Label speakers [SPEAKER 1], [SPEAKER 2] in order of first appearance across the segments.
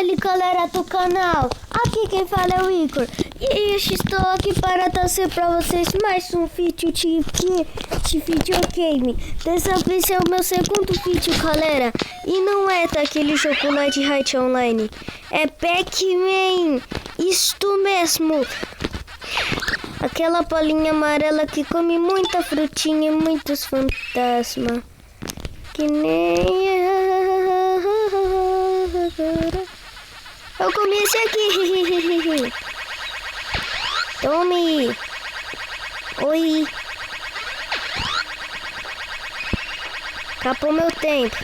[SPEAKER 1] Fale, galera do canal, aqui quem fala é o Igor. E estou aqui para trazer para vocês mais um vídeo de videogame. Dessa vez é o meu segundo vídeo, galera. E não é daquele jogo lá de Raid Online, é Pac-Man, isto mesmo. Aquela bolinha amarela que come muita frutinha e muitos fantasmas. Que nem... Eu comi esse aqui. Tome. Oi. Acabou meu tempo.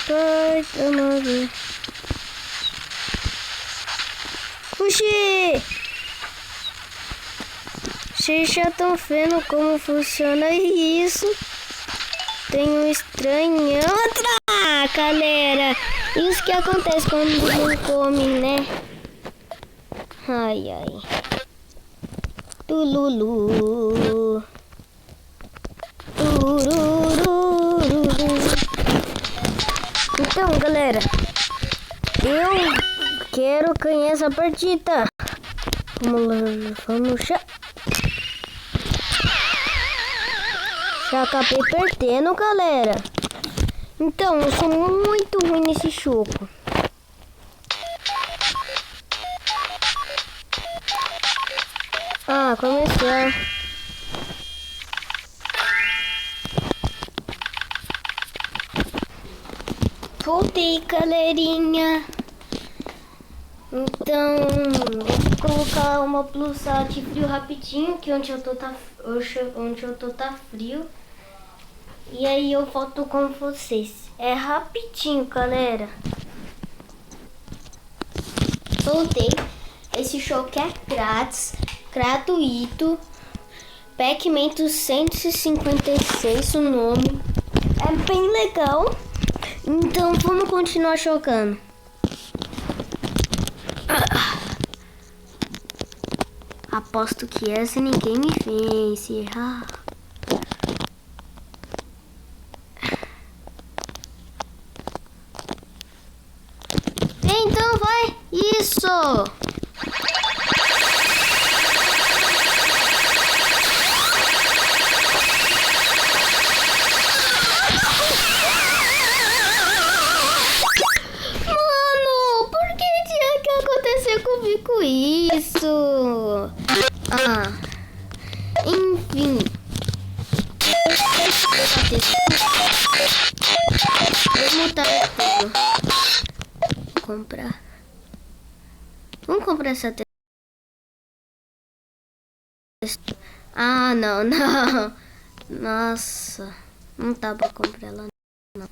[SPEAKER 1] Ai, tomando. Fugi! Vocês já estão vendo como funciona isso? Tem um estranho. Outra, galera! Isso que acontece quando não come, né? Ai, ai. Tululu. Turururu. Então, galera, eu quero ganhar essa partida. Vamos já. Já acabei perdendo, galera. Então, eu sou muito ruim nesse jogo. Ah, começou. Voltei, galerinha. Então, vou colocar uma blusa de frio rapidinho, que onde eu tô tá frio. E aí eu volto com vocês. É rapidinho, galera. Voltei. Esse jogo é grátis, gratuito. Pac-Man 256 o nome. É bem legal. Então vamos continuar jogando. Aposto que essa ninguém me vence. Então vai. Isso. Comigo isso. Enfim. Vou mutar tudo. Comprar. Vamos comprar essa textura. Ah, não. Nossa. Não dá pra comprar ela, não.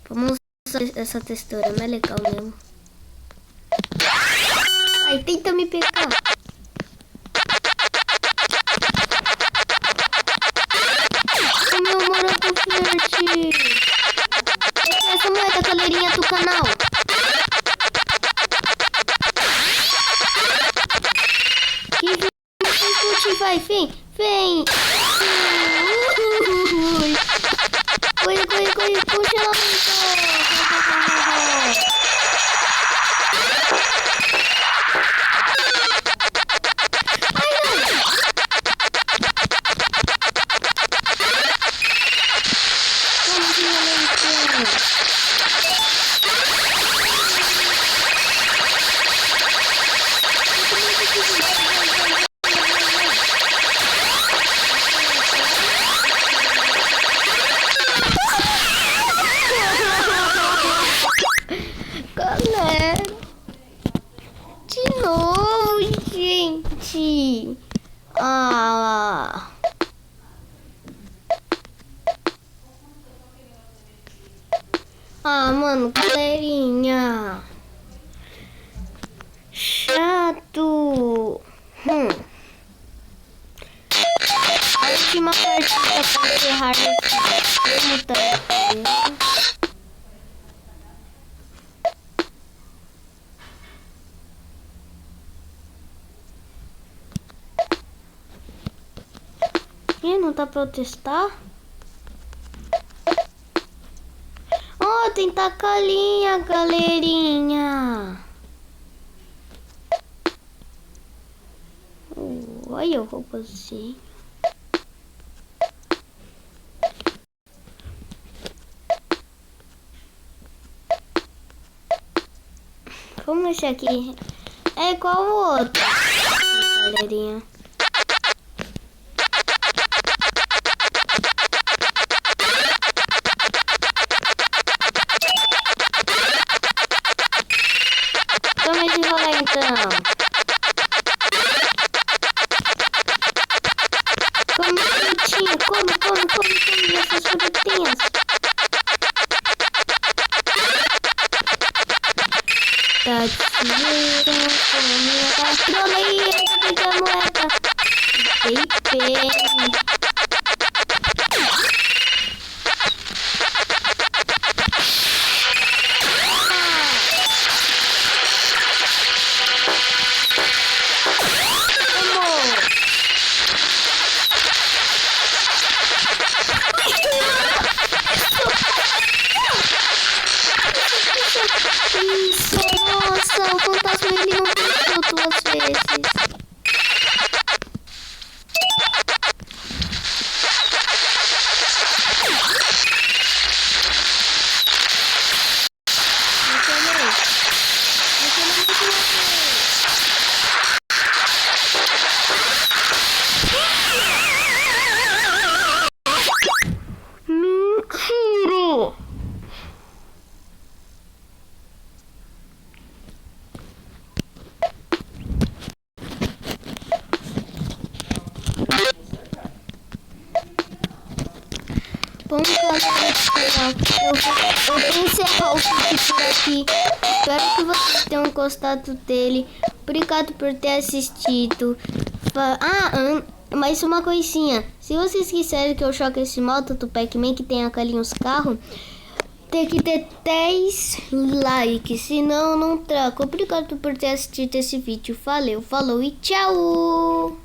[SPEAKER 1] Vamos usar essa textura, não é legal mesmo. Ai, tenta me pegar. O meu morango verde. Essa moeda, galerinha do canal. Que vai, vem. Corre, congelamento. Galera, de novo, gente. Mano, galerinha. Chato. A última partida para encerrar esse tá. Ih, não dá pra eu testar? Oh, tem tacalinha, galerinha. Olha o robôzinho. Como esse aqui é igual o outro, galerinha. Vamos desenrolar então. Come frutinha, come essas frutinhas. Tá tirando, come a gastronomia, fica a moeda. Bem. Isso, nossa, o fantasma ele não pensou duas vezes. Mentira! Bom, galera, eu vou encerrar o vídeo por aqui. Espero que vocês tenham gostado dele. Obrigado por ter assistido. Mais uma coisinha. Se vocês quiserem que eu jogue esse modo do Pac-Man que tem ali uns carros, tem que ter 10 likes, senão eu não trago. Obrigado por ter assistido esse vídeo. Valeu, falou e tchau!